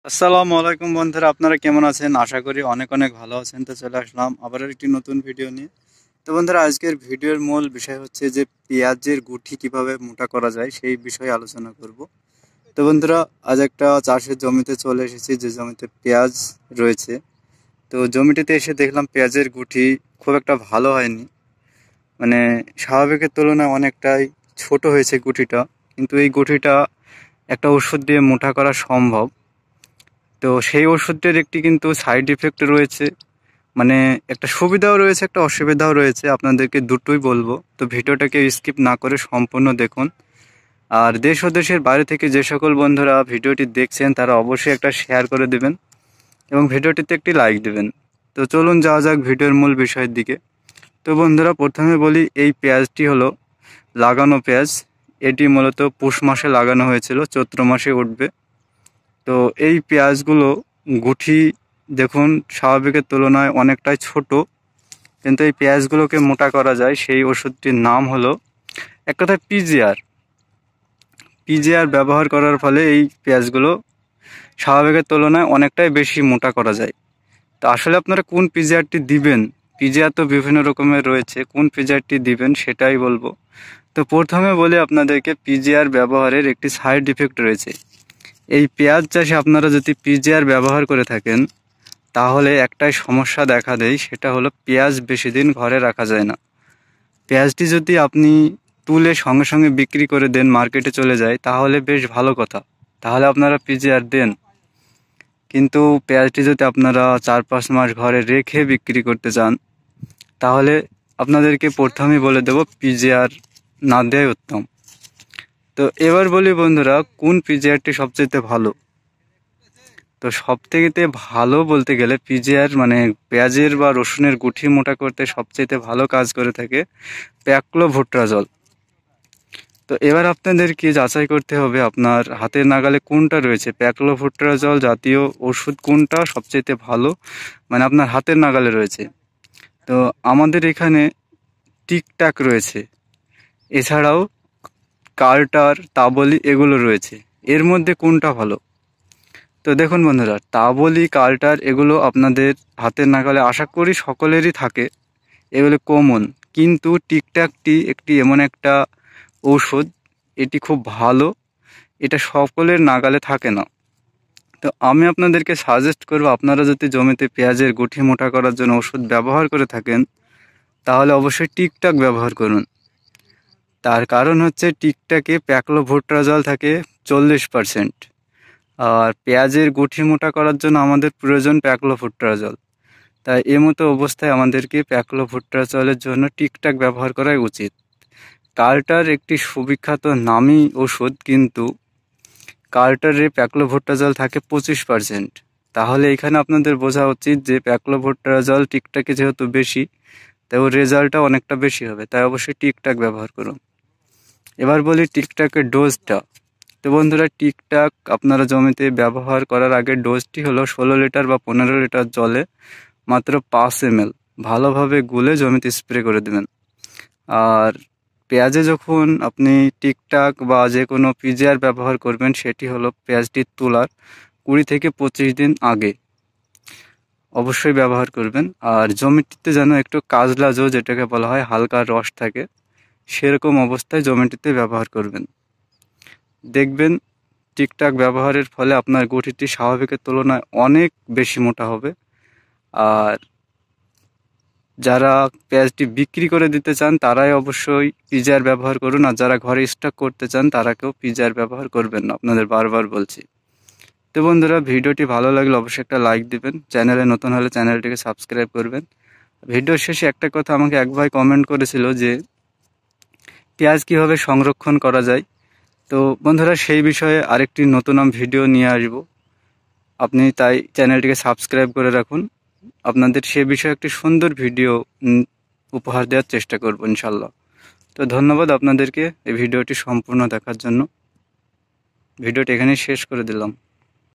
আসসালামু আলাইকুম বন্ধুরা, আপনারা কেমন আছেন? আশা করি অনেক অনেক ভালো আছেন। তো চলে আসলাম আবার একটি নতুন ভিডিও নিয়ে। তো বন্ধুরা, আজকের ভিডিওর মূল বিষয় হচ্ছে যে পেঁয়াজের গুঠি কিভাবে মোটা করা যায় সেই বিষয়ে আলোচনা করব। তো বন্ধুরা, আজ একটা চাষের জমিতে চলে এসেছি, যে জমিতে পেঁয়াজ রয়েছে। তো জমিটিতে এসে দেখলাম পেঁয়াজের গুঠি খুব একটা ভালো হয়নি, মানে স্বাভাবিকের তুলনায় অনেকটাই ছোট হয়েছে গুঠিটা। কিন্তু এই গুঠিটা একটা ওষুধ দিয়ে মোটা করা সম্ভব। তো সেই ওষুধটির একটি কিন্তু সাইড ইফেক্ট রয়েছে, মানে একটা সুবিধাও রয়েছে, একটা অসুবিধাও রয়েছে। আপনাদেরকে দুটোই বলবো, তো ভিডিওটাকে স্কিপ না করে সম্পূর্ণ দেখুন। আর দেশ ও দেশের বাইরে থেকে যে সকল বন্ধুরা ভিডিওটি দেখছেন তারা অবশ্যই একটা শেয়ার করে দিবেন এবং ভিডিওটিতে একটি লাইক দিবেন। তো চলুন যাওয়া যাক ভিডিওর মূল বিষয়ের দিকে। তো বন্ধুরা, প্রথমে বলি, এই পেঁয়াজটি হলো লাগানো পেঁয়াজ। এটি মূলত পৌষ মাসে লাগানো হয়েছিল, চৈত্র মাসে উঠবে। তো এই পেঁয়াজগুলো গুঠি দেখুন স্বাভাবিকের তুলনায় অনেকটাই ছোট, কিন্তু এই পেঁয়াজগুলোকে মোটা করা যায় সেই ওষুধটির নাম হলো এক কথায় পিজিআর। পিজিআর ব্যবহার করার ফলে এই পেঁয়াজগুলো স্বাভাবিকের তুলনায় অনেকটাই বেশি মোটা করা যায়। তো আসলে আপনারা কোন পিজিআরটি দিবেন, পিজিআর তো বিভিন্ন রকমের রয়েছে, কোন পিজিআরটি দিবেন সেটাই বলবো। তো প্রথমে বলি আপনাদেরকে, পিজিআর ব্যবহারের একটি সাইড ইফেক্ট রয়েছে। এই পেঁয়াজ চাষে আপনারা যদি পিজিআর ব্যবহার করে থাকেন তাহলে একটাই সমস্যা দেখা দেয়, সেটা হলো পেঁয়াজ বেশি দিন ঘরে রাখা যায় না। পেঁয়াজটি যদি আপনি তুলে সঙ্গে সঙ্গে বিক্রি করে দেন, মার্কেটে চলে যায়, তাহলে বেশ ভালো কথা, তাহলে আপনারা পিজিআর দেন। কিন্তু পেঁয়াজটি যদি আপনারা 4-5 মাস ঘরে রেখে বিক্রি করতে চান, তাহলে আপনাদেরকে প্রথমেই বলে দেব পিজিআর না দেওয়াই উত্তম। তো এবার বলি বন্ধুরা, কোন পিজিআরটি সবচেয়ে ভালো। তো সবথেকে ভালো বলতে গেলে পিজিআর, মানে পেঁয়াজের বা রসুনের গুঠি মোটা করতে সবচেয়ে ভালো কাজ করে থাকে প্যাক্লোভোট্রাজল। তো এবার আপনাদেরকে যাচাই করতে হবে আপনার হাতের নাগালে কোনটা রয়েছে, প্যাক্লোভোট্রাজল জাতীয় ওষুধ কোনটা সবচেয়ে ভালো, মানে আপনার হাতের নাগালে রয়েছে। তো আমাদের এখানে টিকটাক রয়েছে, এছাড়াও কার্টার, তাবলি এগুলো রয়েছে। এর মধ্যে কোনটা ভালো? তো দেখুন বন্ধুরা, তাবলি, কার্টার এগুলো আপনাদের হাতের নাগালে আশা করি সকলেরই থাকে, এগুলো কমন। কিন্তু টিকটাকটি একটি এমন একটা ঔষধ, এটি খুব ভালো, এটা সকলের নাগালে থাকে না। তো আমি আপনাদেরকে সাজেস্ট করব, আপনারা যদি জমিতে পেঁয়াজের গুঠি মোটা করার জন্য ওষুধ ব্যবহার করে থাকেন তাহলে অবশ্যই টিকটাক ব্যবহার করুন। তার কারণ হচ্ছে টিকটাকে প্যাক্লোভোট্রাজল থাকে 40%, আর পেঁয়াজের গুঠি মোটা করার জন্য আমাদের প্রয়োজন প্যাক্লোভোট্রাজল। তাই এমতো অবস্থায় আমাদেরকে প্যাক্লোভোট্রাজলের জন্য টিকটাক ব্যবহার করাই উচিত। কার্টার একটি সুবিখ্যাত নামী ওষুধ, কিন্তু কার্টারে প্যাক্লোভোট্রাজল থাকে 25%। তাহলে এখানে আপনাদের বোঝা উচিত যে প্যাক্লোভোট্রাজল টিকটাকে যেহেতু বেশি, তাই ওর রেজাল্টটা অনেকটা বেশি হবে, তাই অবশ্যই টিকটাক ব্যবহার করুন। এবার বলি টিকটাকের ডোজটা। তো বন্ধুরা, টিকটাক আপনারা জমিতে ব্যবহার করার আগে ডোজটি হলো 16 লিটার বা 15 লিটার জলে মাত্র 5 ml ভালোভাবে গুলে জমিতে স্প্রে করে দেবেন। আর পেঁয়াজে যখন আপনি টিকটাক বা যে কোনো পিজিআর ব্যবহার করবেন, সেটি হলো পেঁয়াজটি তোলার 20 থেকে 25 দিন আগে অবশ্যই ব্যবহার করবেন। আর জমিটিতে যেন একটু কাজলা জো, যেটাকে বলা হয় হালকা রস থাকে, সেরকম অবস্থায় জমিটিতে ব্যবহার করবেন। দেখবেন টিকটাক ব্যবহারের ফলে আপনার গুঠিটি স্বাভাবিকের তুলনায় অনেক বেশি মোটা হবে। আর যারা পেঁয়াজটি বিক্রি করে দিতে চান তারাই অবশ্যই পিজিআর ব্যবহার করুন, আর যারা ঘরে স্টক করতে চান তারা কেউ পিজিআর ব্যবহার করবেন না, আপনাদের বারবার বলছি। তো বন্ধুরা, ভিডিওটি ভালো লাগলে অবশ্যই একটা লাইক দিবেন, চ্যানেলে নতুন হলে চ্যানেলটিকে সাবস্ক্রাইব করবেন। ভিডিওর শেষে একটা কথা আমাকে এক ভাই কমেন্ট করেছিল যে পেঁয়াজ কীভাবে সংরক্ষণ করা যায়। তো বন্ধুরা, সেই বিষয়ে আরেকটি নতুন ভিডিও নিয়ে আসব, আপনি তাই চ্যানেলটিকে সাবস্ক্রাইব করে রাখুন। আপনাদের সে বিষয়ে একটি সুন্দর ভিডিও উপহার দেওয়ার চেষ্টা করব ইনশাল্লাহ। তো ধন্যবাদ আপনাদেরকে এই ভিডিওটি সম্পূর্ণ দেখার জন্য। ভিডিওটি এখানেই শেষ করে দিলাম।